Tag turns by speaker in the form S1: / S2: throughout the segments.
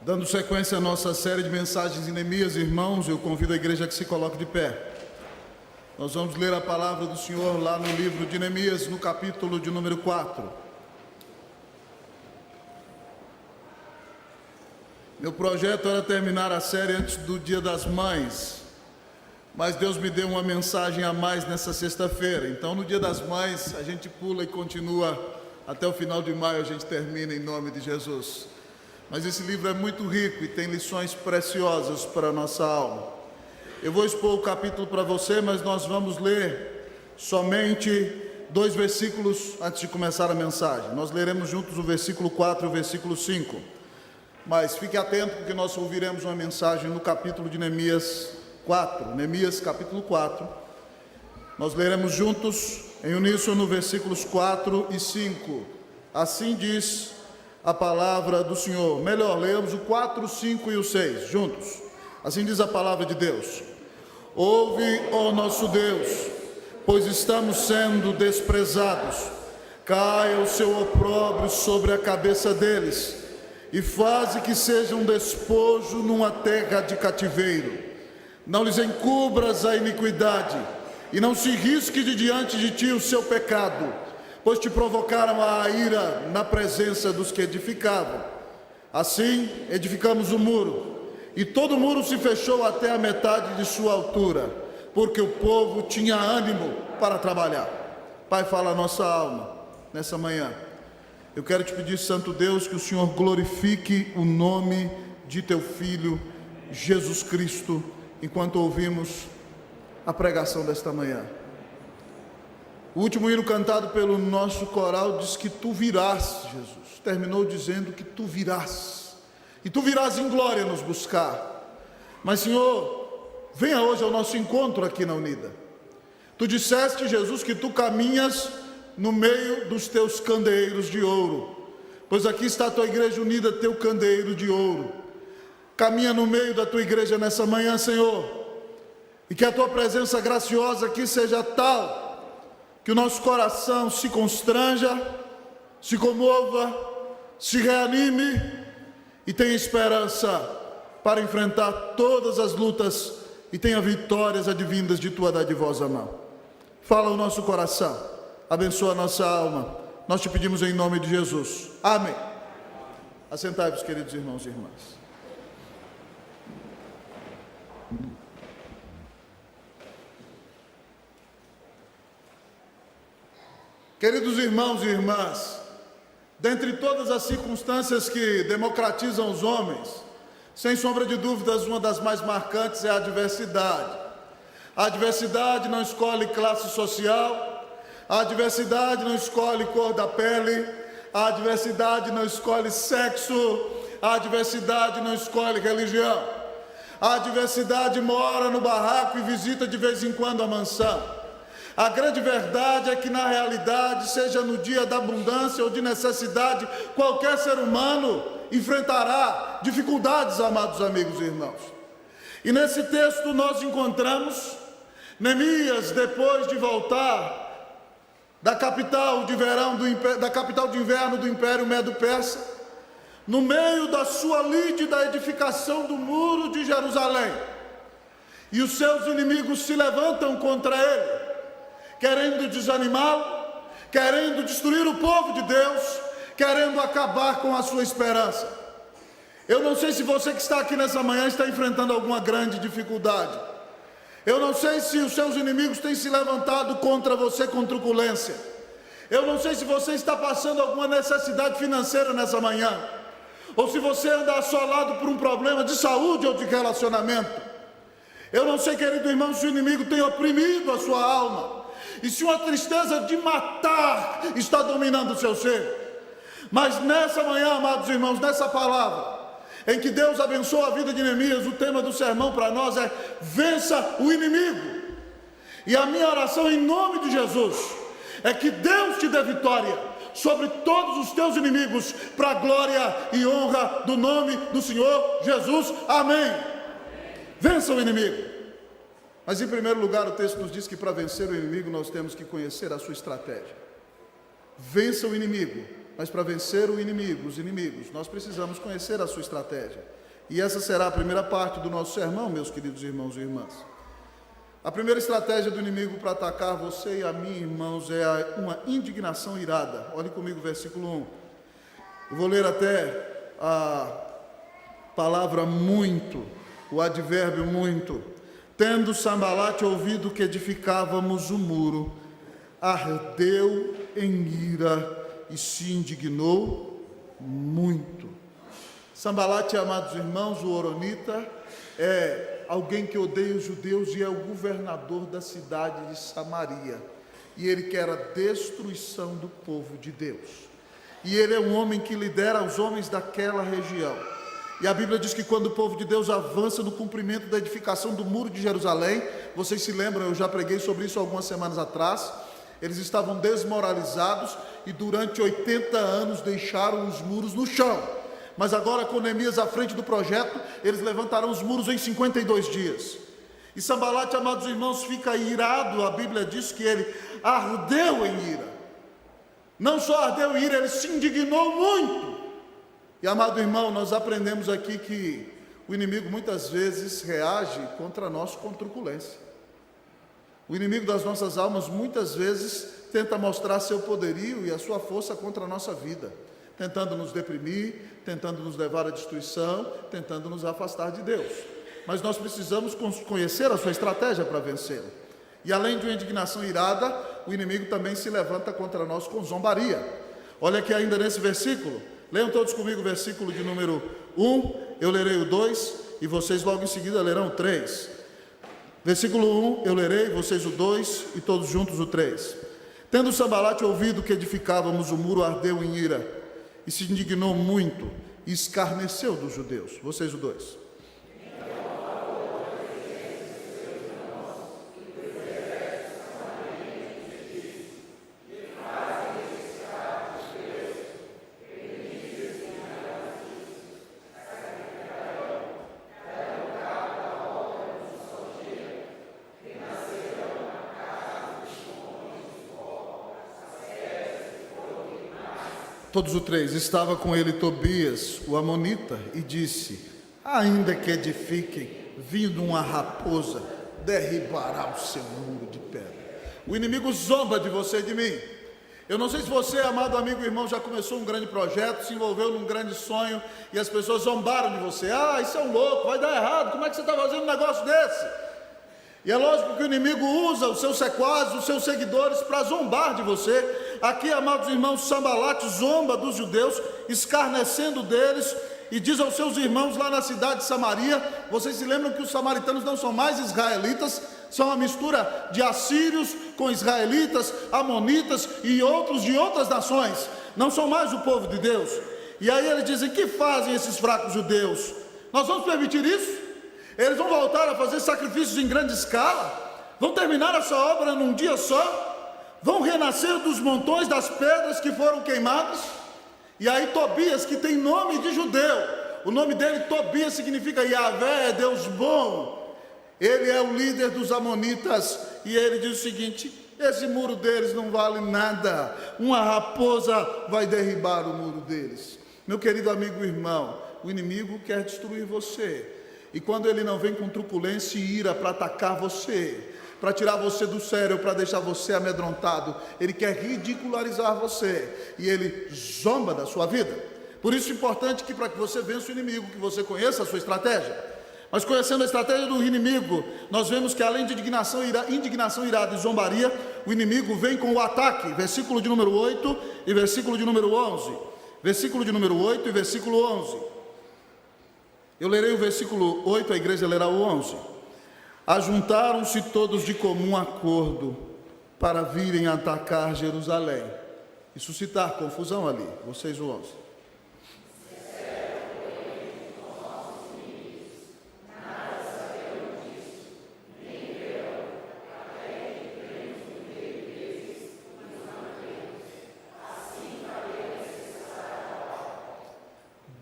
S1: Dando sequência à nossa série de mensagens em Neemias, irmãos, eu convido a igreja a que se coloque de pé. Nós vamos ler a palavra do Senhor lá no livro de Neemias, no capítulo de número 4. Meu projeto era terminar a série antes do Dia das Mães, mas Deus me deu uma mensagem a mais nessa sexta-feira. Então, no Dia das Mães, a gente pula e continua até o final de maio, a gente termina em nome de Jesus. Mas esse livro é muito rico e tem lições preciosas para a nossa alma. Eu vou expor o capítulo para você, mas nós vamos ler somente 2 versículos antes de começar a mensagem. Nós leremos juntos o versículo 4 e o versículo 5. Mas fique atento, porque nós ouviremos uma mensagem no capítulo de Neemias 4. Neemias capítulo 4. Nós leremos juntos em uníssono versículos 4 e 5. Assim diz a palavra do Senhor. Melhor, leamos o 4, o 5 e o 6 juntos. Assim diz a palavra de Deus. Ouve, ó nosso Deus, pois estamos sendo desprezados. Caia o seu opróbrio sobre a cabeça deles, e faze que seja um despojo numa terra de cativeiro. Não lhes encubras a iniquidade, e não se risque de diante de ti o seu pecado, pois te provocaram a ira na presença dos que edificavam. Assim edificamos o muro, e todo o muro se fechou até a metade de sua altura, porque o povo tinha ânimo para trabalhar. Pai, fala a nossa alma nessa manhã. Eu quero te pedir, Santo Deus, que o Senhor glorifique o nome de teu Filho, Jesus Cristo, enquanto ouvimos a pregação desta manhã. O último hino cantado pelo nosso coral diz que tu virás, Jesus. Terminou dizendo que tu virás. E tu virás em glória nos buscar. Mas, Senhor, venha hoje ao nosso encontro aqui na Unida. Tu disseste, Jesus, que tu caminhas no meio dos teus candeeiros de ouro. Pois aqui está a tua igreja unida, teu candeeiro de ouro. Caminha no meio da tua igreja nessa manhã, Senhor. E que a tua presença graciosa aqui seja tal que o nosso coração se constranja, se comova, se reanime e tenha esperança para enfrentar todas as lutas e tenha vitórias advindas de tua dadivosa mão. Fala o nosso coração, abençoa a nossa alma, nós te pedimos em nome de Jesus. Amém. Assentai-vos, queridos irmãos e irmãs. Queridos irmãos e irmãs, dentre todas as circunstâncias que democratizam os homens, sem sombra de dúvidas, uma das mais marcantes é a adversidade. A adversidade não escolhe classe social, a adversidade não escolhe cor da pele, a adversidade não escolhe sexo, a adversidade não escolhe religião. A adversidade mora no barraco e visita de vez em quando a mansão. A grande verdade é que, na realidade, seja no dia da abundância ou de necessidade, qualquer ser humano enfrentará dificuldades, amados amigos e irmãos. E nesse texto nós encontramos Neemias, depois de voltar da capital de inverno do Império Medo-Persa, no meio da sua lide da edificação do muro de Jerusalém. E os seus inimigos se levantam contra ele, querendo desanimá-lo, querendo destruir o povo de Deus, querendo acabar com a sua esperança. Eu não sei se você que está aqui nessa manhã está enfrentando alguma grande dificuldade. Eu não sei se os seus inimigos têm se levantado contra você com truculência. Eu não sei se você está passando alguma necessidade financeira nessa manhã, ou se você anda assolado por um problema de saúde ou de relacionamento. Eu não sei, querido irmão, se o inimigo tem oprimido a sua alma, e se uma tristeza de matar está dominando o seu ser. Mas nessa manhã, amados irmãos, nessa palavra, em que Deus abençoa a vida de Neemias, o tema do sermão para nós é: vença o inimigo. E a minha oração em nome de Jesus é que Deus te dê vitória sobre todos os teus inimigos, para a glória e honra do nome do Senhor Jesus. Amém. Vença o inimigo. Mas em primeiro lugar, o texto nos diz que para vencer o inimigo nós temos que conhecer a sua estratégia. Vença o inimigo Mas para vencer os inimigos, nós precisamos conhecer a sua estratégia. E essa será a primeira parte do nosso sermão, meus queridos irmãos e irmãs. A primeira estratégia do inimigo para atacar você e a mim, irmãos, é uma indignação irada. Olhe comigo o versículo 1. Eu vou ler até a palavra muito, o advérbio muito. Tendo Sambalate ouvido que edificávamos o muro, ardeu em ira e se indignou muito. Sambalate, amados irmãos, o horonita, é alguém que odeia os judeus e é o governador da cidade de Samaria. E ele quer a destruição do povo de Deus. E ele é um homem que lidera os homens daquela região. E a Bíblia diz que quando o povo de Deus avança no cumprimento da edificação do muro de Jerusalém, vocês se lembram, eu já preguei sobre isso algumas semanas atrás, eles estavam desmoralizados e durante 80 anos deixaram os muros no chão. Mas agora, com Neemias à frente do projeto, eles levantarão os muros em 52 dias. E Sambalate, amados irmãos, fica irado. A Bíblia diz que ele ardeu em ira. Não só ardeu em ira, ele se indignou muito. E, amado irmão, nós aprendemos aqui que o inimigo muitas vezes reage contra nós com truculência. O inimigo das nossas almas muitas vezes tenta mostrar seu poderio e a sua força contra a nossa vida, tentando nos deprimir, tentando nos levar à destruição, tentando nos afastar de Deus. Mas nós precisamos conhecer a sua estratégia para vencê-lo. E além de uma indignação irada, o inimigo também se levanta contra nós com zombaria. Olha aqui ainda nesse versículo, leiam todos comigo o versículo de número 1, eu lerei o 2 e vocês logo em seguida lerão o 3. Versículo 1, eu lerei, vocês o 2 e todos juntos o 3. Tendo Sambalate ouvido que edificávamos o muro, ardeu em ira e se indignou muito e escarneceu dos judeus. Vocês o 2. Todos o 3. Estava com ele Tobias, o amonita, e disse: ainda que edifiquem, vindo uma raposa, derribará o seu muro de pedra. O inimigo zomba de você e de mim. Eu não sei se você, amado amigo e irmão, já começou um grande projeto, se envolveu num grande sonho, e as pessoas zombaram de você. Ah, isso é um louco, vai dar errado, como é que você está fazendo um negócio desse? E é lógico que o inimigo usa os seus sequazes, os seus seguidores para zombar de você. Aqui, amados irmãos, Sambalate zomba dos judeus, escarnecendo deles, e diz aos seus irmãos lá na cidade de Samaria, vocês se lembram que os samaritanos não são mais israelitas, são uma mistura de assírios com israelitas, amonitas e outros de outras nações, não são mais o povo de Deus. E aí eles dizem: que fazem esses fracos judeus? Nós vamos permitir isso? Eles vão voltar a fazer sacrifícios em grande escala? Vão terminar essa obra num dia só? Vão renascer dos montões das pedras que foram queimadas? E aí Tobias, que tem nome de judeu, o nome dele Tobias significa Yahvé, é Deus bom. Ele é o líder dos amonitas e ele diz o seguinte: esse muro deles não vale nada, uma raposa vai derribar o muro deles. Meu querido amigo e irmão, o inimigo quer destruir você. E quando ele não vem com truculência e ira para atacar você, para tirar você do sério, para deixar você amedrontado, ele quer ridicularizar você, e ele zomba da sua vida. Por isso é importante que, para que você vença o inimigo, que você conheça a sua estratégia. Mas conhecendo a estratégia do inimigo, nós vemos que além de indignação, irada e zombaria, o inimigo vem com o ataque. Versículo de número 8 e versículo de número 11. Versículo de número 8 e versículo 11. Eu lerei o versículo 8, a igreja lerá o 11. Ajuntaram-se todos de comum acordo para virem atacar Jerusalém e suscitar confusão ali. Vocês o 11.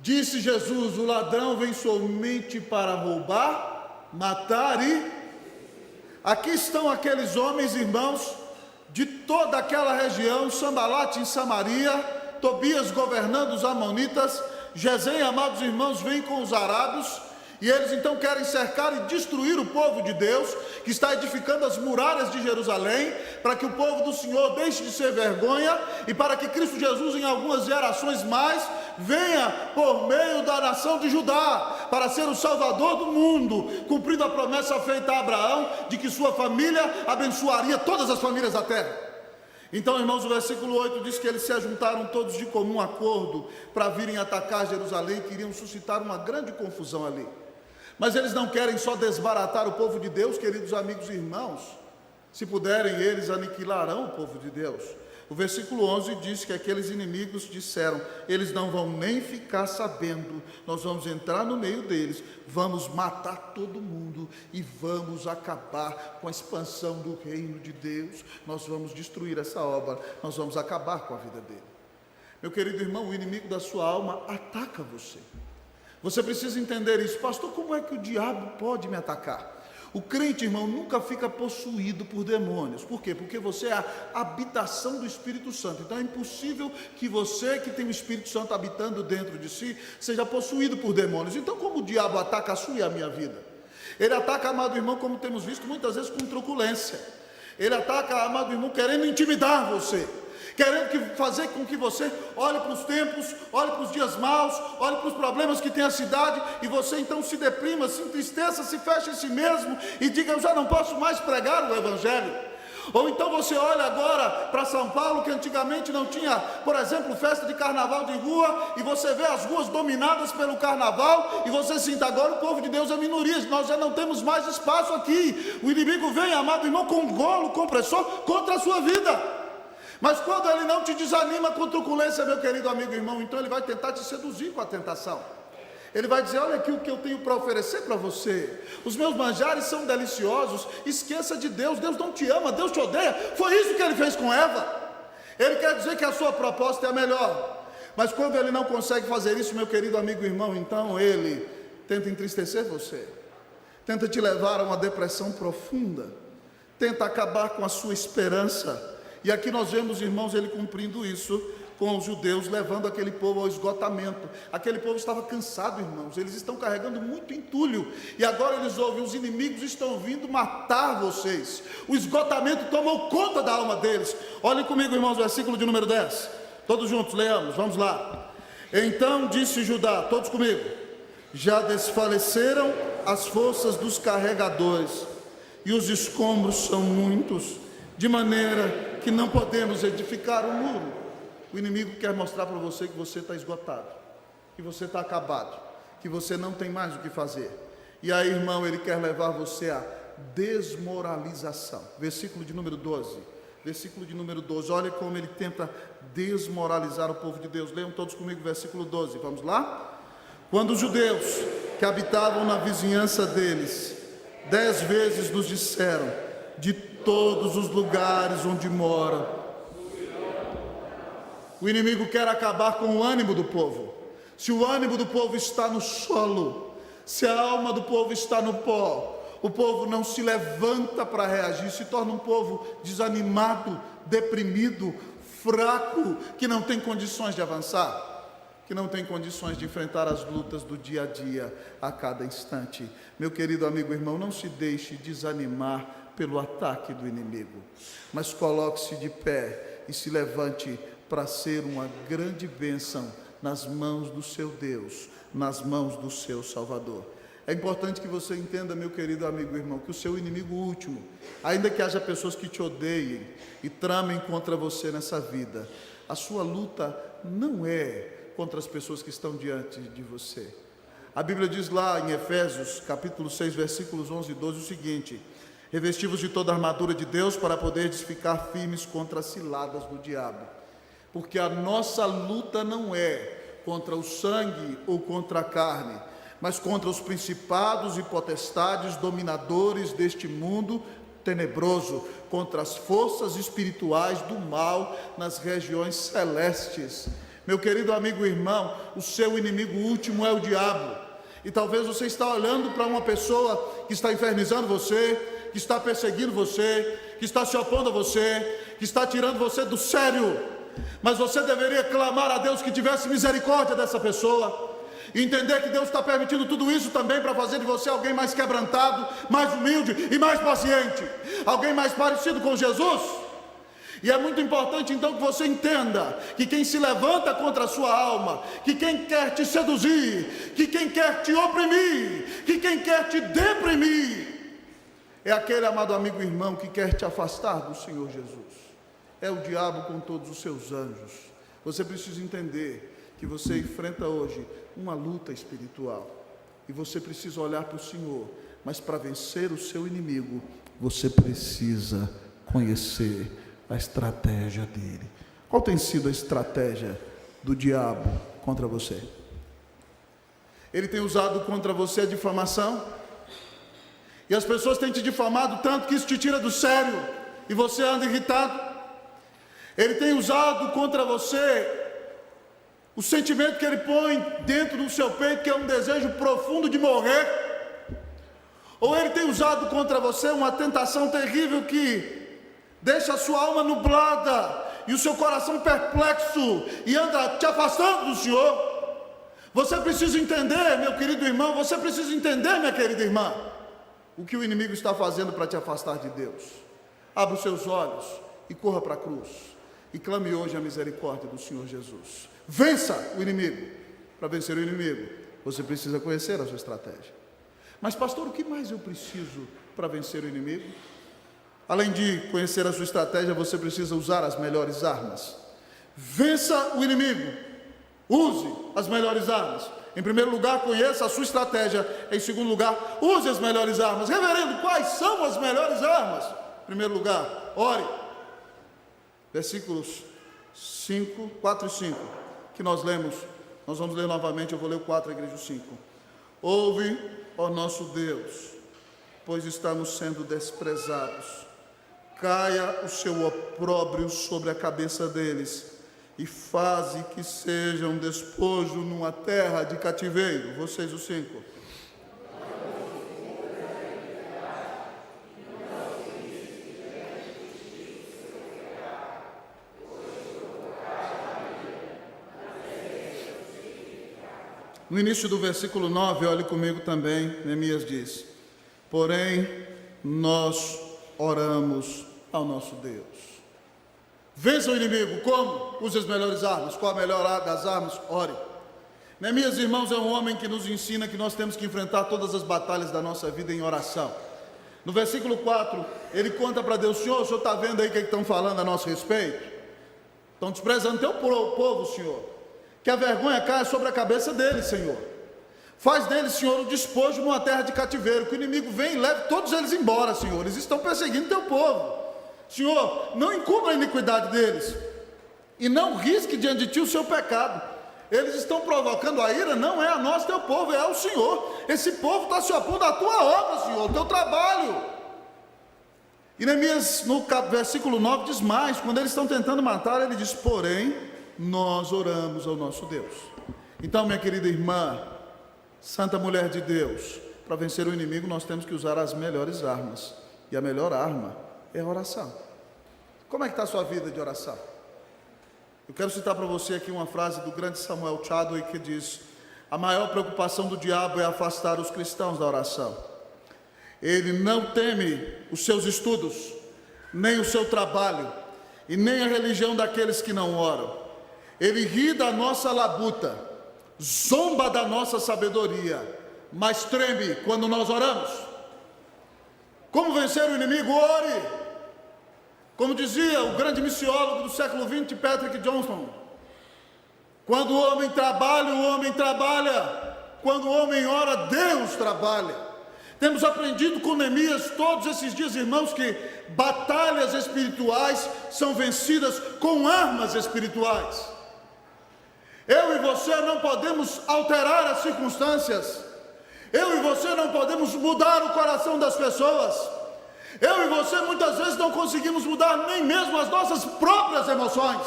S1: Disse Jesus: o ladrão vem somente para roubar, matar e... Aqui estão aqueles homens, irmãos, de toda aquela região, Sambalate em Samaria, Tobias governando os amonitas, Gesem, amados irmãos, vem com os arábios, e eles então querem cercar e destruir o povo de Deus, que está edificando as muralhas de Jerusalém, para que o povo do Senhor deixe de ser vergonha, e para que Cristo Jesus, em algumas gerações mais, venha por meio da nação de Judá, para ser o Salvador do mundo, cumprindo a promessa feita a Abraão, de que sua família abençoaria todas as famílias da terra. Então, irmãos, o versículo 8 diz que eles se ajuntaram todos de comum acordo, para virem atacar Jerusalém, que iriam suscitar uma grande confusão ali. Mas eles não querem só desbaratar o povo de Deus, queridos amigos e irmãos. Se puderem, eles aniquilarão o povo de Deus. O versículo 11 diz que aqueles inimigos disseram: eles não vão nem ficar sabendo, nós vamos entrar no meio deles, vamos matar todo mundo e vamos acabar com a expansão do reino de Deus, nós vamos destruir essa obra, nós vamos acabar com a vida dele. Meu querido irmão, o inimigo da sua alma ataca você. Você precisa entender isso. Pastor, como é que o diabo pode me atacar? O crente, irmão, nunca fica possuído por demônios. Por quê? Porque você é a habitação do Espírito Santo. Então é impossível que você, que tem o Espírito Santo habitando dentro de si, seja possuído por demônios. Então como o diabo ataca a sua e a minha vida? Ele ataca, amado irmão, como temos visto muitas vezes, com truculência. Ele ataca, amado irmão, querendo intimidar você, querendo fazer com que você olhe para os tempos, olhe para os dias maus, olhe para os problemas que tem a cidade, e você então se deprima, se entristeça, se fecha em si mesmo e diga: eu já não posso mais pregar o Evangelho. Ou então você olha agora para São Paulo, que antigamente não tinha, por exemplo, festa de carnaval de rua, e você vê as ruas dominadas pelo carnaval, e você sinta: agora o povo de Deus é minoria, nós já não temos mais espaço aqui. O inimigo vem, amado irmão, com um golo compressor contra a sua vida. Mas quando ele não te desanima com truculência, meu querido amigo e irmão, então ele vai tentar te seduzir com a tentação. Ele vai dizer: olha aqui o que eu tenho para oferecer para você, os meus manjares são deliciosos, esqueça de Deus, Deus não te ama, Deus te odeia. Foi isso que ele fez com Eva. Ele quer dizer que a sua proposta é a melhor. Mas quando ele não consegue fazer isso, meu querido amigo e irmão, então ele tenta entristecer você, tenta te levar a uma depressão profunda, tenta acabar com a sua esperança. E aqui nós vemos, irmãos, ele cumprindo isso com os judeus, levando aquele povo ao esgotamento. Aquele povo estava cansado, irmãos, eles estão carregando muito entulho, e agora eles ouvem: os inimigos estão vindo matar vocês. O esgotamento tomou conta da alma deles. Olhem comigo, irmãos, o versículo de número 10, todos juntos, leamos, vamos lá. Então disse Judá, todos comigo: já desfaleceram as forças dos carregadores, e os escombros são muitos, de maneira que não podemos edificar o muro. O inimigo quer mostrar para você que você está esgotado, que você está acabado, que você não tem mais o que fazer. E aí, irmão, ele quer levar você à desmoralização. Versículo de número 12. Versículo de número 12. Olha como ele tenta desmoralizar o povo de Deus. Leiam todos comigo o versículo 12. Vamos lá? Quando os judeus que habitavam na vizinhança deles 10 vezes nos disseram: de todos os lugares onde mora. O inimigo quer acabar com o ânimo do povo. Se o ânimo do povo está no solo, se a alma do povo está no pó, o povo não se levanta para reagir, se torna um povo desanimado, deprimido, fraco, que não tem condições de avançar, que não tem condições de enfrentar as lutas do dia a dia, a cada instante. Meu querido amigo e irmão, não se deixe desanimar pelo ataque do inimigo, mas coloque-se de pé e se levante para ser uma grande bênção nas mãos do seu Deus, nas mãos do seu Salvador. É importante que você entenda, meu querido amigo e irmão, que o seu inimigo último, ainda que haja pessoas que te odeiem e tramem contra você nessa vida, a sua luta não é contra as pessoas que estão diante de você. A Bíblia diz lá em Efésios, capítulo 6, versículos 11 e 12, o seguinte: revesti-vos de toda a armadura de Deus para poderes ficar firmes contra as ciladas do diabo. Porque a nossa luta não é contra o sangue ou contra a carne, mas contra os principados e potestades dominadores deste mundo tenebroso, contra as forças espirituais do mal nas regiões celestes. Meu querido amigo e irmão, o seu inimigo último é o diabo. E talvez você está olhando para uma pessoa que está infernizando você, que está perseguindo você, que está se opondo a você, que está tirando você do sério. mas você deveria clamar a Deus que tivesse misericórdia dessa pessoa, e entender que Deus está permitindo tudo isso também para fazer de você alguém mais quebrantado, mais humilde e mais paciente, alguém mais parecido com Jesus. E é muito importante então que você entenda que quem se levanta contra a sua alma, que quem quer te seduzir, que quem quer te oprimir, que quem quer te deprimir, é aquele, amado amigo e irmão, que quer te afastar do Senhor Jesus. É o diabo com todos os seus anjos. Você precisa entender que você enfrenta hoje uma luta espiritual, e você precisa olhar para o Senhor, mas para vencer o seu inimigo, você precisa conhecer a estratégia dele. Qual tem sido a estratégia do diabo contra você? Ele tem usado contra você a difamação, e as pessoas têm te difamado tanto que isso te tira do sério, e você anda irritado. Ele tem usado contra você o sentimento que ele põe dentro do seu peito, que é um desejo profundo de morrer. Ou ele tem usado contra você uma tentação terrível que deixa a sua alma nublada e o seu coração perplexo e anda te afastando do Senhor. Você precisa entender, meu querido irmão, você precisa entender, minha querida irmã, o que o inimigo está fazendo para te afastar de Deus. Abra os seus olhos e corra para a cruz, e clame hoje a misericórdia do Senhor Jesus. Vença o inimigo. Para vencer o inimigo, você precisa conhecer a sua estratégia. Mas pastor, o que mais eu preciso para vencer o inimigo? Além de conhecer a sua estratégia, você precisa usar as melhores armas. Vença o inimigo. Use as melhores armas. Em primeiro lugar, conheça a sua estratégia. Em segundo lugar, use as melhores armas. Reverendo, quais são as melhores armas? Em primeiro lugar, ore. Versículos 4 e 5, que nós lemos. Nós vamos ler novamente, eu vou ler o 4, a igreja o 5. Ouve, ó nosso Deus, pois estamos sendo desprezados. Caia o seu opróbrio sobre a cabeça deles, e faze que sejam despojo numa terra de cativeiro. Vocês o 5. No início do versículo 9, olhe comigo também, Neemias diz: porém, nós oramos ao nosso Deus. Vença o inimigo, como? Use as melhores armas. Qual a melhor das armas? Ore. Neemias, irmãos, é um homem que nos ensina que nós temos que enfrentar todas as batalhas da nossa vida em oração. No versículo 4, ele conta para Deus: Senhor, o Senhor está vendo aí o que estão falando a nosso respeito? Estão desprezando teu povo, Senhor. Que a vergonha caia sobre a cabeça deles, Senhor. Faz deles, Senhor, o despojo numa terra de cativeiro, que o inimigo vem e leve todos eles embora, Senhor. Eles estão perseguindo teu povo. Senhor, não encubra a iniquidade deles, e não risque diante de ti o seu pecado. Eles estão provocando a ira, não é a nós, teu povo, é ao Senhor. Esse povo está se opondo à tua obra, Senhor, ao teu trabalho. E Neemias, no versículo 9, diz mais: quando eles estão tentando matar, ele diz: porém, nós oramos ao nosso Deus. Então, minha querida irmã, santa mulher de Deus, para vencer o inimigo nós temos que usar as melhores armas, e a melhor arma é a oração. Como é que está a sua vida de oração? Eu quero citar para você aqui uma frase do grande Samuel Chadwick, que diz: a maior preocupação do diabo é afastar os cristãos da oração. Ele não teme os seus estudos, nem o seu trabalho, e nem a religião daqueles que não oram. Ele ri da nossa labuta, zomba da nossa sabedoria, mas treme quando nós oramos. Como vencer o inimigo? Ore. Como dizia o grande missiólogo do século XX, Patrick Johnson: quando o homem trabalha, o homem trabalha. Quando o homem ora, Deus trabalha. Temos aprendido com Neemias todos esses dias, irmãos, que batalhas espirituais são vencidas com armas espirituais. Eu e você não podemos alterar as circunstâncias. Eu e você não podemos mudar o coração das pessoas. Eu e você muitas vezes não conseguimos mudar nem mesmo as nossas próprias emoções.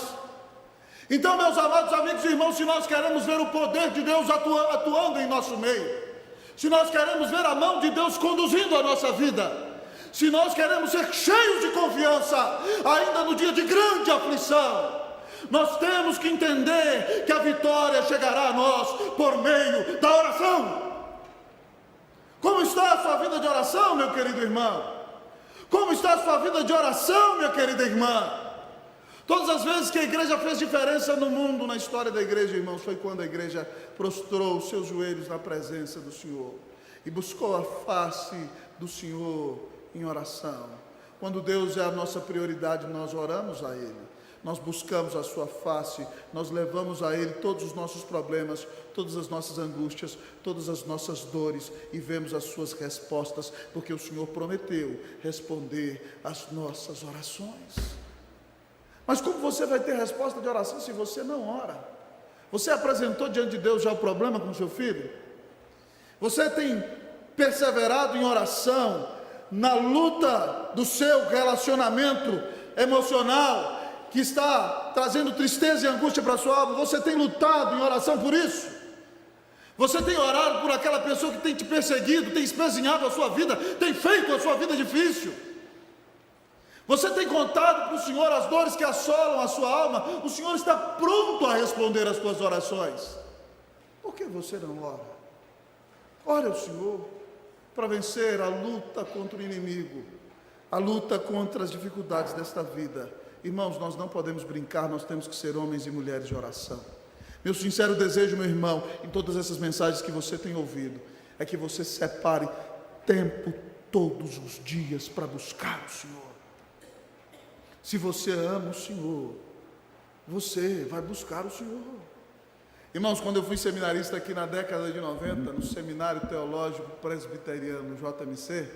S1: Então, meus amados amigos e irmãos, se nós queremos ver o poder de Deus atuando em nosso meio, se nós queremos ver a mão de Deus conduzindo a nossa vida, se nós queremos ser cheios de confiança, ainda no dia de grande aflição, Nós temos que entender que a vitória chegará a nós por meio da oração. Como está a sua vida de oração, meu querido irmão? Como está a sua vida de oração, minha querida irmã? Todas as vezes que a igreja fez diferença no mundo, na história da igreja, irmãos, foi quando a igreja prostrou os seus joelhos na presença do Senhor e buscou a face do Senhor em oração. Quando Deus é a nossa prioridade, nós oramos a Ele, nós buscamos a sua face, nós levamos a Ele todos os nossos problemas, todas as nossas angústias, todas as nossas dores e vemos as suas respostas, porque o Senhor prometeu responder às nossas orações. Mas como você vai ter resposta de oração se você não ora? Você apresentou diante de Deus já o problema com seu filho? Você tem perseverado em oração na luta do seu relacionamento emocional que está trazendo tristeza e angústia para a sua alma? Você tem lutado em oração por isso? Você tem orado por aquela pessoa que tem te perseguido, tem espezinhado a sua vida, tem feito a sua vida difícil? Você tem contado para o Senhor as dores que assolam a sua alma? O Senhor está pronto a responder às suas orações. Por que você não ora? Ore ao Senhor para vencer a luta contra o inimigo, a luta contra as dificuldades desta vida. Irmãos, nós não podemos brincar, nós temos que ser homens e mulheres de oração. Meu sincero desejo, meu irmão, em todas essas mensagens que você tem ouvido, é que você separe tempo todos os dias para buscar o Senhor. Se você ama o Senhor, você vai buscar o Senhor. Irmãos, quando eu fui seminarista aqui na década de 90, no Seminário Teológico Presbiteriano JMC,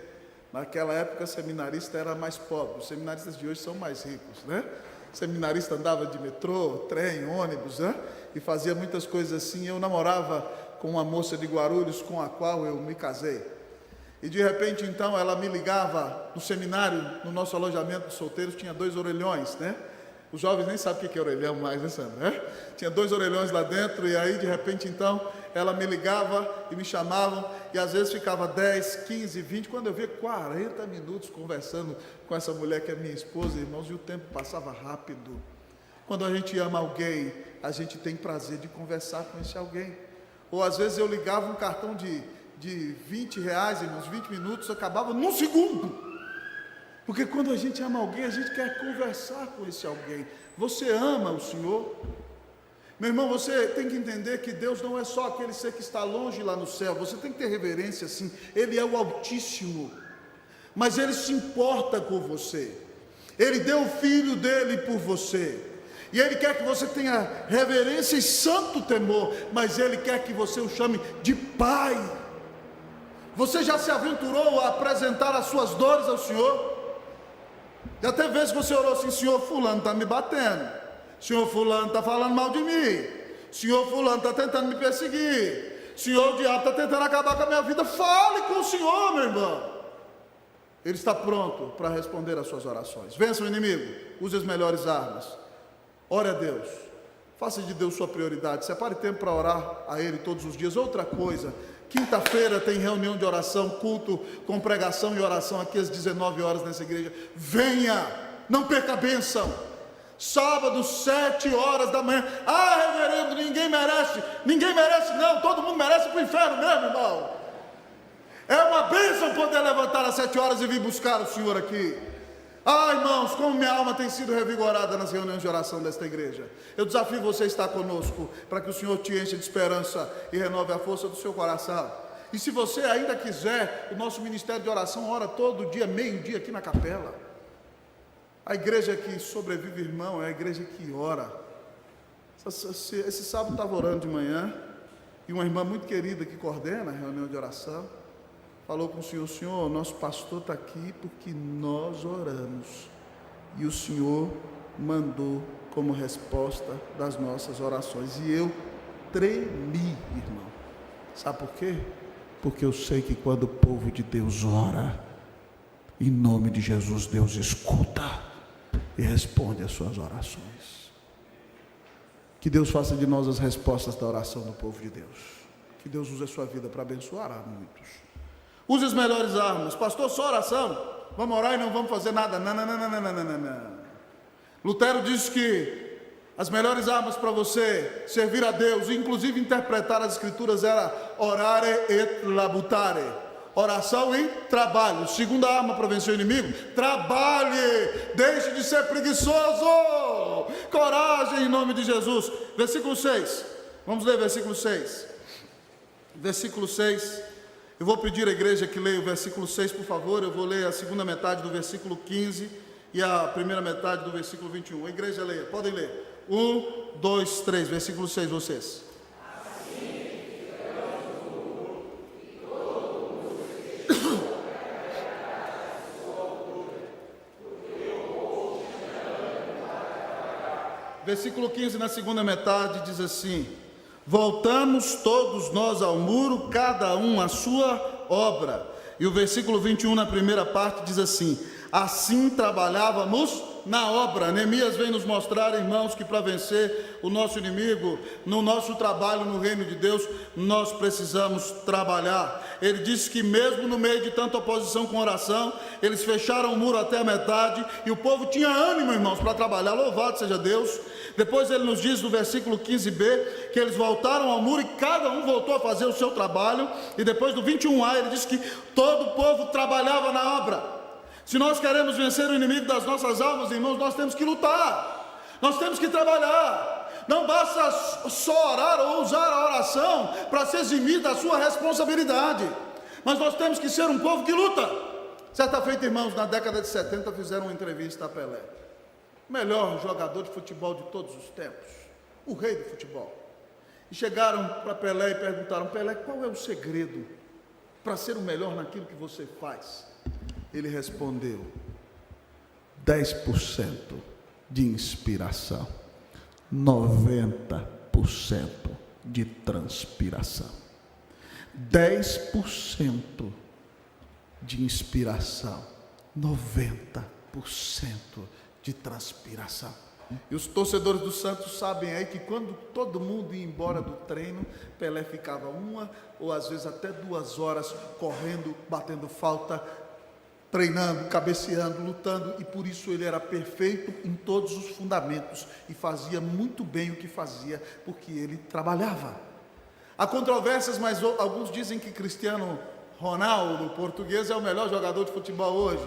S1: naquela época seminarista era mais pobre, os seminaristas de hoje são mais ricos, né? O seminarista andava de metrô, trem, ônibus, né? E fazia muitas coisas assim. Eu namorava com uma moça de Guarulhos com a qual eu me casei. E de repente, então, ela me ligava no seminário, no nosso alojamento de solteiros, tinha 2 orelhões, né? Os jovens nem sabem o que é orelhão mais, né, Sandra? Tinha 2 orelhões lá dentro, e aí, de repente, então, ela me ligava e me chamavam, e às vezes ficava 10, 15, 20, quando eu via 40 minutos conversando com essa mulher que é minha esposa, irmãos, e o tempo passava rápido. Quando a gente ama alguém, a gente tem prazer de conversar com esse alguém. Ou às vezes eu ligava um cartão de 20 reais, irmãos, 20 minutos, acabava num segundo. Porque quando a gente ama alguém, a gente quer conversar com esse alguém. Você ama o Senhor? Meu irmão, você tem que entender que Deus não é só aquele ser que está longe lá no céu. Você tem que ter reverência, sim. Ele é o Altíssimo. Mas Ele se importa com você. Ele deu o Filho dEle por você. E Ele quer que você tenha reverência e santo temor. Mas Ele quer que você o chame de Pai. Você já se aventurou a apresentar as suas dores ao Senhor? Já teve vezes que você orou assim: Senhor fulano está me batendo, Senhor fulano está falando mal de mim, Senhor fulano está tentando me perseguir, Senhor o diabo está tentando acabar com a minha vida. Fale com o Senhor, meu irmão. Ele está pronto para responder às suas orações. Vença o inimigo, use as melhores armas, ore a Deus, faça de Deus sua prioridade, separe tempo para orar a Ele todos os dias. Outra coisa, quinta-feira tem reunião de oração, culto com pregação e oração aqui às 19 horas nessa igreja. Venha, não perca a bênção. Sábado, 7 horas da manhã. Ah, reverendo, ninguém merece não, todo mundo merece para o inferno mesmo, irmão. É uma bênção poder levantar às 7 horas e vir buscar o Senhor aqui. Ah, irmãos, como minha alma tem sido revigorada nas reuniões de oração desta igreja. Eu desafio você a estar conosco, para que o Senhor te encha de esperança e renove a força do seu coração. E se você ainda quiser, o nosso ministério de oração ora todo dia, meio-dia aqui na capela. A igreja que sobrevive, irmão, é a igreja que ora. Esse sábado estava orando de manhã, e uma irmã muito querida que coordena a reunião de oração, falou com o Senhor: nosso pastor está aqui porque nós oramos, e o Senhor mandou como resposta das nossas orações. E eu tremi, irmão. Sabe por quê? Porque eu sei que quando o povo de Deus ora, em nome de Jesus, Deus escuta e responde às suas orações. Que Deus faça de nós as respostas da oração do povo de Deus. Que Deus use a sua vida para abençoar a muitos. Use as melhores armas. Pastor, só oração? Vamos orar e não vamos fazer nada? Não. Lutero disse que As melhores armas para você servir a Deus, inclusive interpretar as escrituras, era orare et labutare, oração e trabalho. Segunda arma para vencer o inimigo: trabalhe, deixe de ser preguiçoso, coragem em nome de Jesus. Versículo 6, vamos ler versículo 6. Versículo 6, eu vou pedir à igreja que leia o versículo 6, por favor. Eu vou ler a segunda metade do versículo 15 e a primeira metade do versículo 21. A igreja leia, podem ler. 1, 2, 3, versículo 6, vocês. Versículo 15, na segunda metade, diz assim: voltamos todos nós ao muro, cada um à sua obra. E o versículo 21, na primeira parte, diz assim: assim trabalhávamos na obra. Neemias vem nos mostrar, irmãos, que para vencer o nosso inimigo, no nosso trabalho no reino de Deus, nós precisamos trabalhar. Ele disse que mesmo no meio de tanta oposição com oração, eles fecharam o muro até a metade, e o povo tinha ânimo, irmãos, para trabalhar. Louvado seja Deus. Depois ele nos diz no versículo 15b, que eles voltaram ao muro e cada um voltou a fazer o seu trabalho. E depois do 21a, ele diz que todo o povo trabalhava na obra. Se nós queremos vencer o inimigo das nossas almas, irmãos, nós temos que lutar, nós temos que trabalhar. Não basta só orar ou usar a oração para se eximir da sua responsabilidade, mas nós temos que ser um povo que luta. Certa feita, irmãos, na década de 70 fizeram uma entrevista a Pelé, o melhor jogador de futebol de todos os tempos, o rei do futebol. E chegaram para Pelé e perguntaram: Pelé, qual é o segredo para ser o melhor naquilo que você faz? Ele respondeu: 10% de inspiração, 90% de transpiração. 10% de inspiração, 90% de transpiração. E os torcedores do Santos sabem aí que quando todo mundo ia embora do treino, Pelé ficava 1 ou às vezes até 2 horas correndo, batendo falta, treinando, cabeceando, lutando, e por isso ele era perfeito em todos os fundamentos e fazia muito bem o que fazia, porque ele trabalhava. Há controvérsias, mas alguns dizem que Cristiano Ronaldo, português, é o melhor jogador de futebol hoje.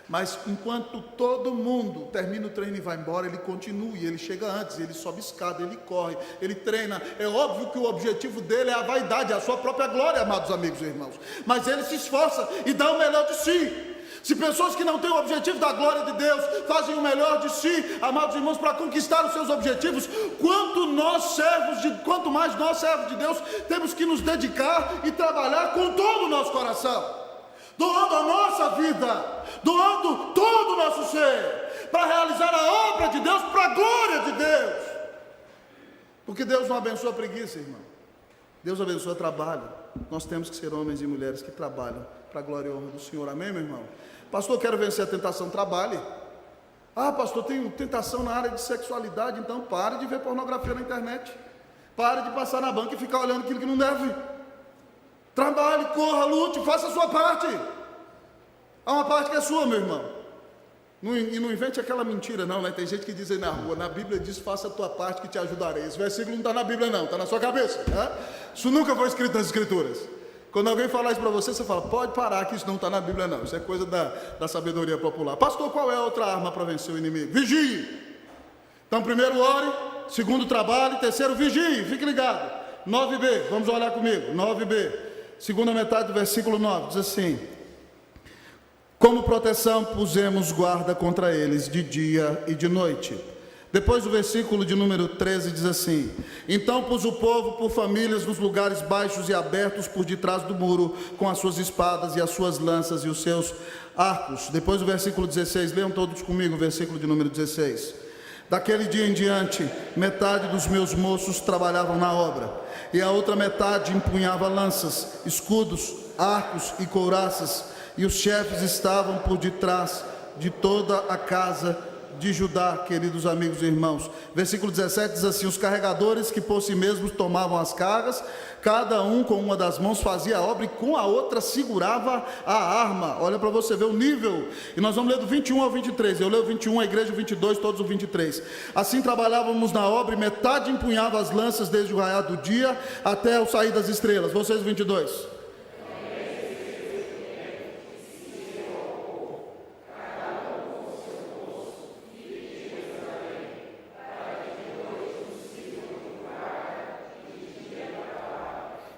S1: Mas enquanto todo mundo termina o treino e vai embora, ele continua, ele chega antes, ele sobe escada, ele corre, ele treina. É óbvio que o objetivo dele é a vaidade, a sua própria glória, amados amigos e irmãos, mas ele se esforça e dá o melhor de si. Se pessoas que não têm o objetivo da glória de Deus fazem o melhor de si, amados irmãos, para conquistar os seus objetivos, quanto mais nós servos de Deus, temos que nos dedicar e trabalhar com todo o nosso coração, doando a nossa vida, doando todo o nosso ser, para realizar a obra de Deus, para a glória de Deus. Porque Deus não abençoa a preguiça, irmão. Deus abençoa trabalho. Nós temos que ser homens e mulheres que trabalham para a glória e honra do Senhor. Amém, meu irmão? Pastor, quero vencer a tentação. Trabalhe. Ah, pastor, tenho tentação na área de sexualidade. Então pare de ver pornografia na internet. Pare de passar na banca e ficar olhando aquilo que não deve. Trabalhe, corra, lute, faça a sua parte. Há uma parte que é sua, meu irmão. E não invente aquela mentira, não, né? Tem gente que diz aí na rua, na Bíblia diz: faça a tua parte que te ajudarei. Esse versículo não está na Bíblia, não, está na sua cabeça, né? Isso nunca foi escrito nas Escrituras. Quando alguém falar isso para você, você fala: pode parar, que isso não está na Bíblia, não. Isso é coisa da sabedoria popular. Pastor, qual é a outra arma para vencer o inimigo? Vigie. Então, primeiro ore, segundo trabalhe, terceiro vigie, fique ligado. 9b, vamos olhar comigo, 9b, segunda metade do versículo 9, diz assim: como proteção pusemos guarda contra eles de dia e de noite. Depois do versículo de número 13 diz assim: então pus o povo por famílias nos lugares baixos e abertos por detrás do muro, com as suas espadas e as suas lanças e os seus arcos. Depois do versículo 16, leiam todos comigo o versículo de número 16. Daquele dia em diante, metade dos meus moços trabalhavam na obra, e a outra metade empunhava lanças, escudos, arcos e couraças, e os chefes estavam por detrás de toda a casa de Judá, queridos amigos e irmãos. Versículo 17 diz assim: os carregadores que por si mesmos tomavam as cargas, cada um com uma das mãos fazia a obra e com a outra segurava a arma. Olha para você ver o nível. E nós vamos ler do 21 ao 23. Eu leio o 21, a igreja o 22, todos o 23. Assim trabalhávamos na obra, e metade empunhava as lanças desde o raiar do dia até o sair das estrelas. Vocês o 22.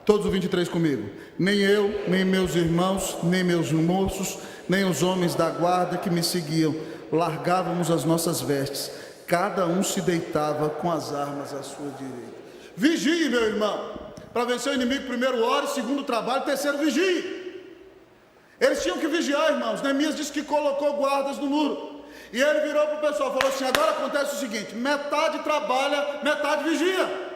S1: Todos os 23 comigo. Nem eu, nem meus irmãos, nem meus moços, nem os homens da guarda que me seguiam, largávamos as nossas vestes. Cada um se deitava com as armas à sua direita. Vigie, meu irmão. Para vencer o inimigo, primeiro ore, segundo trabalho, terceiro vigie. Eles tinham que vigiar, irmãos. Neemias disse que colocou guardas no muro. E ele virou para o pessoal e falou assim: agora acontece o seguinte, metade trabalha, metade vigia.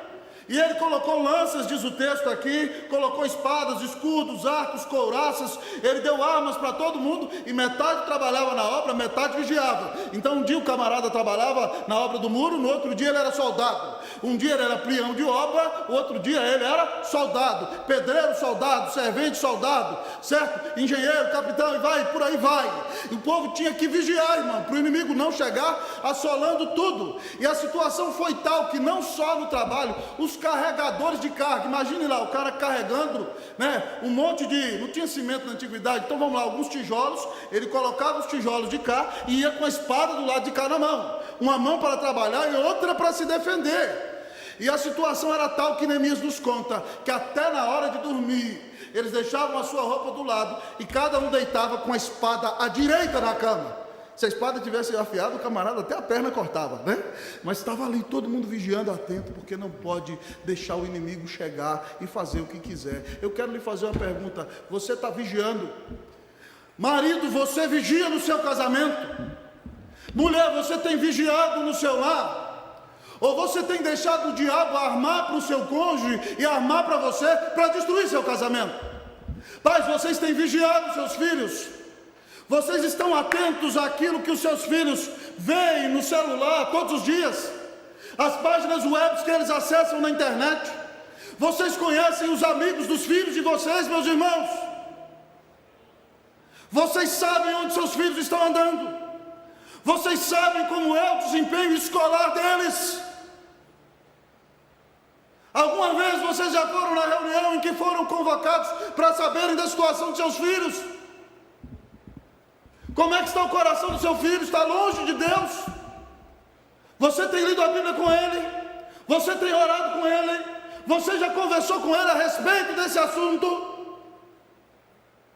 S1: E ele colocou lanças, diz o texto aqui, colocou espadas, escudos, arcos, couraças, ele deu armas para todo mundo, e metade trabalhava na obra, metade vigiava. Então um dia o camarada trabalhava na obra do muro, no outro dia ele era soldado. Um dia ele era peão de obra, o outro dia ele era soldado, pedreiro soldado, servente soldado, certo? Engenheiro, capitão, e vai, por aí vai. E o povo tinha que vigiar, irmão, para o inimigo não chegar assolando tudo. E a situação foi tal que não só no trabalho, os carregadores de carga, imagine lá, o cara carregando, né, um monte de, não tinha cimento na antiguidade, então vamos lá, alguns tijolos, ele colocava os tijolos de cá e ia com a espada do lado de cá na mão, uma mão para trabalhar e outra para se defender. E a situação era tal que Neemias nos conta, que até na hora de dormir, eles deixavam a sua roupa do lado e cada um deitava com a espada à direita na cama. Se a espada tivesse afiada, o camarada até a perna cortava, né? Mas estava ali todo mundo vigiando, atento, porque não pode deixar o inimigo chegar e fazer o que quiser. Eu quero lhe fazer uma pergunta: você está vigiando? Marido, você vigia no seu casamento? Mulher, você tem vigiado no seu lar? Ou você tem deixado o diabo armar para o seu cônjuge e armar para você para destruir seu casamento? Pais, vocês têm vigiado seus filhos? Vocês estão atentos àquilo que os seus filhos veem no celular todos os dias? As páginas web que eles acessam na internet? Vocês conhecem os amigos dos filhos de vocês, meus irmãos? Vocês sabem onde seus filhos estão andando? Vocês sabem como é o desempenho escolar deles? Alguma vez vocês já foram na reunião em que foram convocados para saberem da situação de seus filhos? Como é que está o coração do seu filho? Está longe de Deus? Você tem lido a Bíblia com ele? Você tem orado com ele? Você já conversou com ele a respeito desse assunto?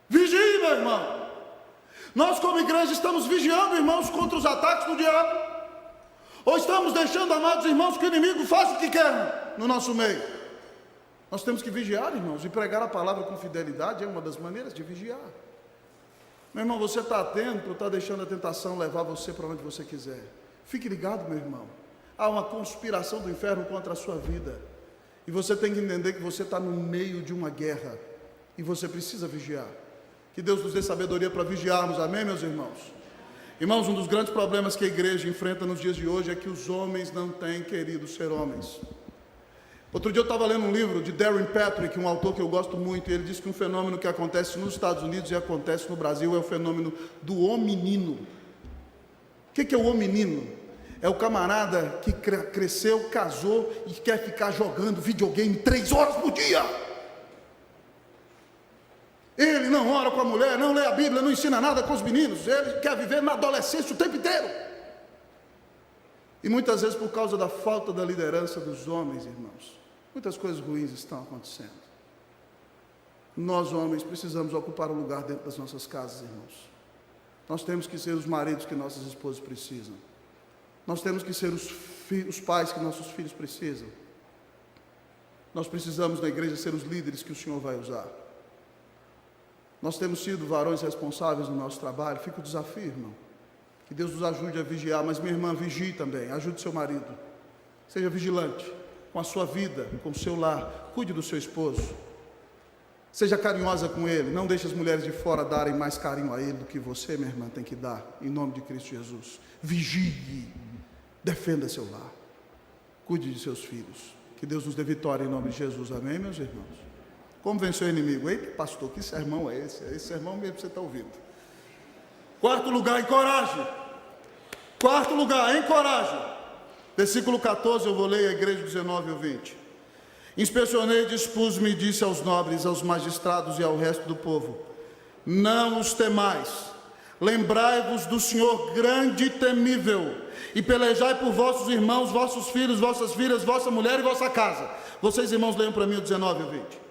S1: Vigie, meu irmão. Nós como igreja estamos vigiando, irmãos, contra os ataques do diabo? Ou estamos deixando, amados irmãos, que o inimigo faça o que quer no nosso meio? Nós temos que vigiar, irmãos, e pregar a palavra com fidelidade é uma das maneiras de vigiar. Meu irmão, você está atento ou está deixando a tentação levar você para onde você quiser? Fique ligado, meu irmão. Há uma conspiração do inferno contra a sua vida. E você tem que entender que você está no meio de uma guerra. E você precisa vigiar. Que Deus nos dê sabedoria para vigiarmos, amém, meus irmãos? Irmãos, um dos grandes problemas que a igreja enfrenta nos dias de hoje é que os homens não têm querido ser homens. Outro dia eu estava lendo um livro de Darren Patrick, um autor que eu gosto muito, e ele diz que um fenômeno que acontece nos Estados Unidos e acontece no Brasil é o fenômeno do homenino. O que é o homenino? É o camarada que cresceu, casou e quer ficar jogando videogame 3 horas por dia. Ele não ora com a mulher, não lê a Bíblia, não ensina nada com os meninos, ele quer viver na adolescência o tempo inteiro. E muitas vezes por causa da falta da liderança dos homens, irmãos, muitas coisas ruins estão acontecendo. Nós homens precisamos ocupar o lugar dentro das nossas casas, irmãos. Nós temos que ser os maridos que nossas esposas precisam. Nós temos que ser os pais que nossos filhos precisam. Nós precisamos na igreja ser os líderes que o Senhor vai usar. Nós temos sido varões responsáveis no nosso trabalho. Fica o desafio, irmão. Que Deus nos ajude a vigiar, mas minha irmã, vigie também. Ajude seu marido. Seja vigilante com a sua vida, com o seu lar. Cuide do seu esposo. Seja carinhosa com ele. Não deixe as mulheres de fora darem mais carinho a ele do que você, minha irmã, tem que dar, em nome de Cristo Jesus. Vigie, defenda seu lar, cuide de seus filhos. Que Deus nos dê vitória em nome de Jesus, amém, meus irmãos? Como vencer o inimigo? Eita, pastor, que sermão é esse? É esse sermão mesmo que você está ouvindo. Quarto lugar, encoraje. Quarto lugar, encoraje. Versículo 14, eu vou ler a igreja 19 ou 20. Inspecionei, dispus-me e disse aos nobres, aos magistrados e ao resto do povo: não os temais, lembrai-vos do Senhor grande e temível, e pelejai por vossos irmãos, vossos filhos, vossas filhas, vossa mulher e vossa casa. Vocês, irmãos, leiam para mim o 19 e o 20.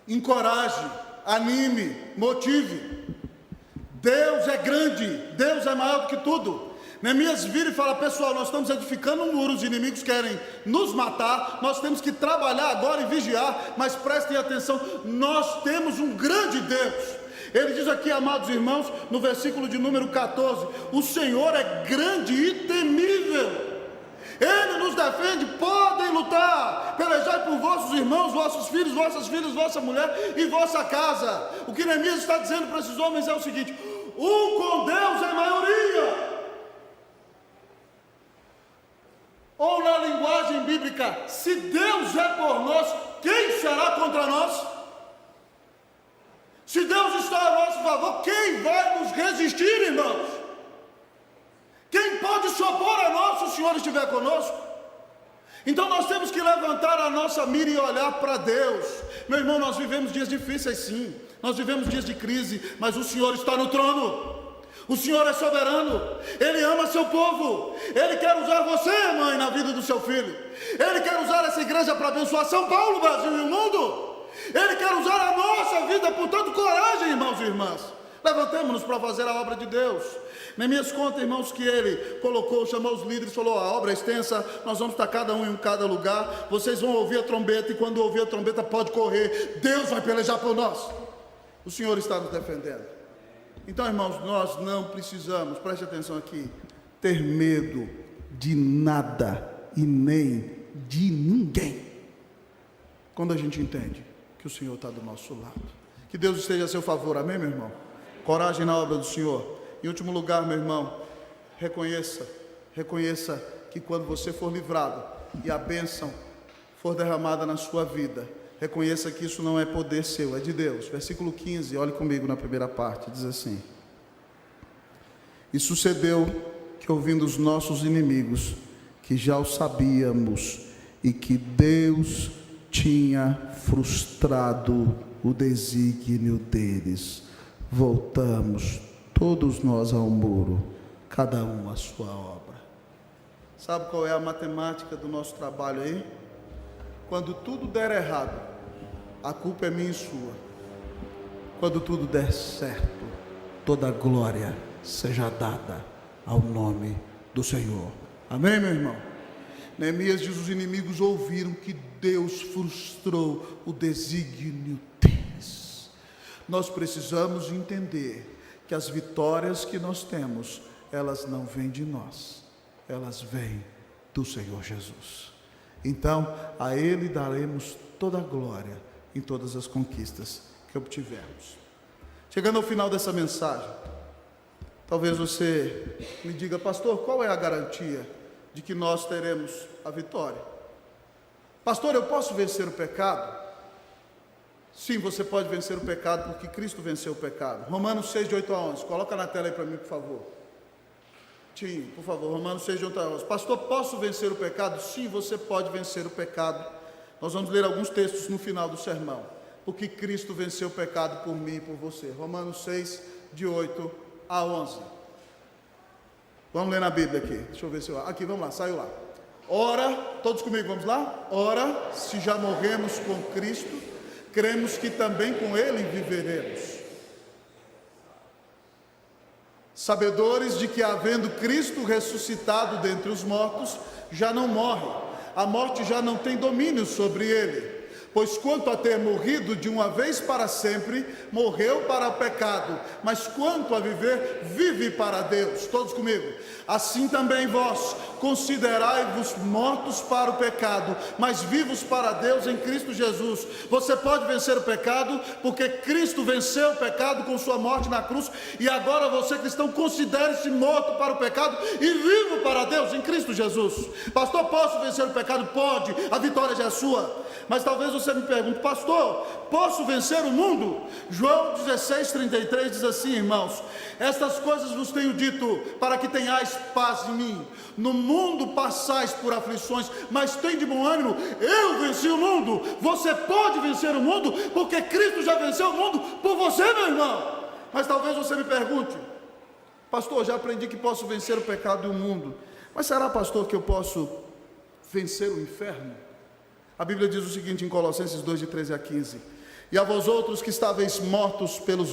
S1: Encoraje, anime, motive. Deus é grande, Deus é maior do que tudo. Neemias vira e fala: pessoal, nós estamos edificando um muro, os inimigos querem nos matar, nós temos que trabalhar agora e vigiar, mas prestem atenção, nós temos um grande Deus. Ele diz aqui, amados irmãos, no versículo de número 14: o Senhor é grande e temível, Ele nos defende. Podem lutar, pelejai por vossos irmãos, vossos filhos, vossas filhas, vossa mulher e vossa casa. O que Neemias está dizendo para esses homens é o seguinte: um com Deus é maioria. Ou na linguagem bíblica, se Deus é por nós, quem será contra nós? Se Deus está a nosso favor, quem vai nos resistir, irmãos? Quem pode se opor a nós se o Senhor estiver conosco? Então nós temos que levantar a nossa mira e olhar para Deus. Meu irmão, nós vivemos dias difíceis, sim, nós vivemos dias de crise, mas o Senhor está no trono. O Senhor é soberano, Ele ama seu povo, Ele quer usar você, mãe, na vida do seu filho. Ele quer usar essa igreja para abençoar São Paulo, Brasil e o mundo. Ele quer usar a nossa vida, portanto, coragem, irmãos e irmãs. Levantemos-nos para fazer a obra de Deus. Neemias conta, irmãos, que ele colocou, chamou os líderes, falou: a obra é extensa, nós vamos estar cada um em cada lugar, vocês vão ouvir a trombeta, e quando ouvir a trombeta pode correr, Deus vai pelejar por nós. O Senhor está nos defendendo. Então, irmãos, nós não precisamos, preste atenção aqui, ter medo de nada e nem de ninguém, quando a gente entende que o Senhor está do nosso lado. Que Deus esteja a seu favor, amém, meu irmão? Coragem na obra do Senhor. Em último lugar, meu irmão, reconheça que quando você for livrado e a bênção for derramada na sua vida, reconheça que isso não é poder seu, é de Deus. Versículo 15, olhe comigo na primeira parte, diz assim: e sucedeu que, ouvindo os nossos inimigos, que já o sabíamos, e que Deus tinha frustrado o desígnio deles, voltamos todos nós ao muro, cada um à sua obra. Sabe qual é a matemática do nosso trabalho aí? Quando tudo der errado, a culpa é minha e sua. Quando tudo der certo, toda a glória seja dada ao nome do Senhor. Amém, meu irmão? Neemias diz: os inimigos ouviram que Deus frustrou o desígnio deles. Nós precisamos entender que as vitórias que nós temos, elas não vêm de nós, elas vêm do Senhor Jesus. Então, a Ele daremos toda a glória em todas as conquistas que obtivermos. Chegando ao final dessa mensagem, talvez você me diga: pastor, qual é a garantia de que nós teremos a vitória? Pastor, eu posso vencer o pecado? Sim, você pode vencer o pecado, porque Cristo venceu o pecado. Romanos 6, de 8 a 11, coloca na tela aí para mim, por favor. Tim, por favor, Romanos 6, de 8 a 11. Pastor, posso vencer o pecado? Sim, você pode vencer o pecado. Nós vamos ler alguns textos no final do sermão, porque Cristo venceu o pecado por mim e por você. Romanos 6, de 8 a 11. Vamos ler na Bíblia aqui, deixa eu ver se eu... Aqui, vamos lá, saiu lá. Ora, todos comigo, vamos lá? Ora, se já morremos com Cristo, cremos que também com Ele viveremos. sabedores de que, havendo Cristo ressuscitado dentre os mortos, já não morre, a morte já não tem domínio sobre ele. Pois quanto a ter morrido de uma vez para sempre, morreu para o pecado, mas quanto a viver, vive para Deus. Todos comigo. Assim também vós, considerai-vos mortos para o pecado, mas vivos para Deus em Cristo Jesus. Você pode vencer o pecado, porque Cristo venceu o pecado com sua morte na cruz, e agora você, cristão, considere-se morto para o pecado e vivo para Deus em Cristo Jesus. Pastor, posso vencer o pecado? Pode, a vitória já é sua. Mas talvez você me pergunte: pastor, posso vencer o mundo? João 16:33 diz assim, irmãos: estas coisas vos tenho dito, para que tenhais paz em mim. No mundo passais por aflições, mas tem de bom ânimo, eu venci o mundo. Você pode vencer o mundo, porque Cristo já venceu o mundo por você, meu irmão. Mas talvez você me pergunte: pastor, já aprendi que posso vencer o pecado e o mundo, mas será, pastor, que eu posso vencer o inferno? A Bíblia diz o seguinte em Colossenses 2, de 13 a 15: e a vós outros que estáveis mortos pelas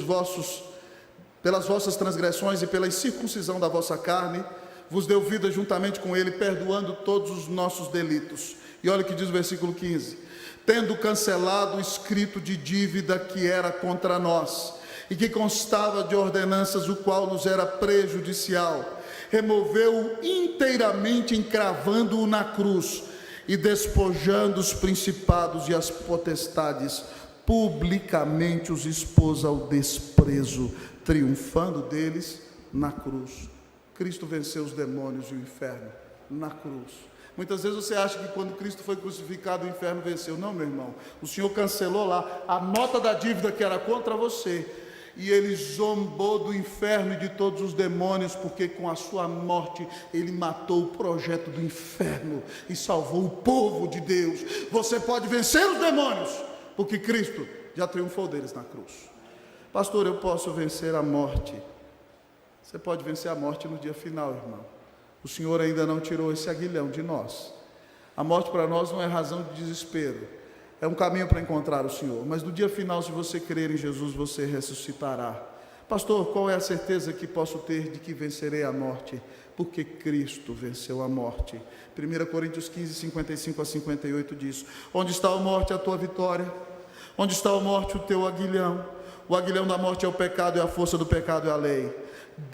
S1: vossas transgressões e pela incircuncisão da vossa carne, vos deu vida juntamente com ele, perdoando todos os nossos delitos. E olha o que diz o versículo 15: tendo cancelado o escrito de dívida que era contra nós, e que constava de ordenanças, o qual nos era prejudicial, removeu-o inteiramente, encravando-o na cruz, e despojando os principados e as potestades, publicamente os expôs ao desprezo, triunfando deles na cruz. Cristo venceu os demônios e o inferno na cruz. Muitas vezes você acha que quando Cristo foi crucificado o inferno venceu. Não, meu irmão, o Senhor cancelou lá a nota da dívida que era contra você, e ele zombou do inferno e de todos os demônios, porque com a sua morte ele matou o projeto do inferno e salvou o povo de Deus. Você pode vencer os demônios, porque Cristo já triunfou deles na cruz. Pastor, eu posso vencer a morte? Você pode vencer a morte no dia final, irmão. O Senhor ainda não tirou esse aguilhão de nós. A morte para nós não é razão de desespero, é um caminho para encontrar o Senhor. Mas no dia final, se você crer em Jesus, você ressuscitará. Pastor, qual é a certeza que posso ter de que vencerei a morte? Porque Cristo venceu a morte. 1 Coríntios 15, 55 a 58 diz: onde está a morte, a tua vitória? Onde está a morte, o teu aguilhão? O aguilhão da morte é o pecado, e a força do pecado é a lei.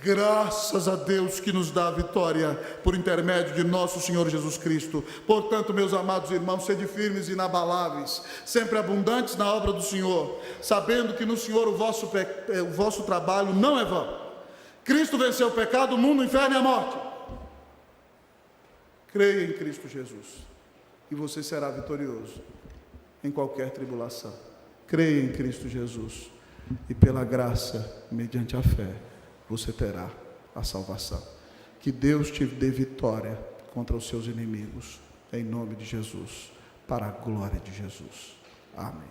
S1: Graças a Deus que nos dá a vitória por intermédio de nosso Senhor Jesus Cristo. Portanto, meus amados irmãos, sede firmes e inabaláveis, sempre abundantes na obra do Senhor, sabendo que no Senhor o vosso trabalho não é vão. Cristo venceu o pecado, o mundo, o inferno e a morte. Creia em Cristo Jesus e você será vitorioso em qualquer tribulação. Creia em Cristo Jesus e pela graça, mediante a fé, você terá a salvação. Que Deus te dê vitória contra os seus inimigos, em nome de Jesus, para a glória de Jesus. Amém.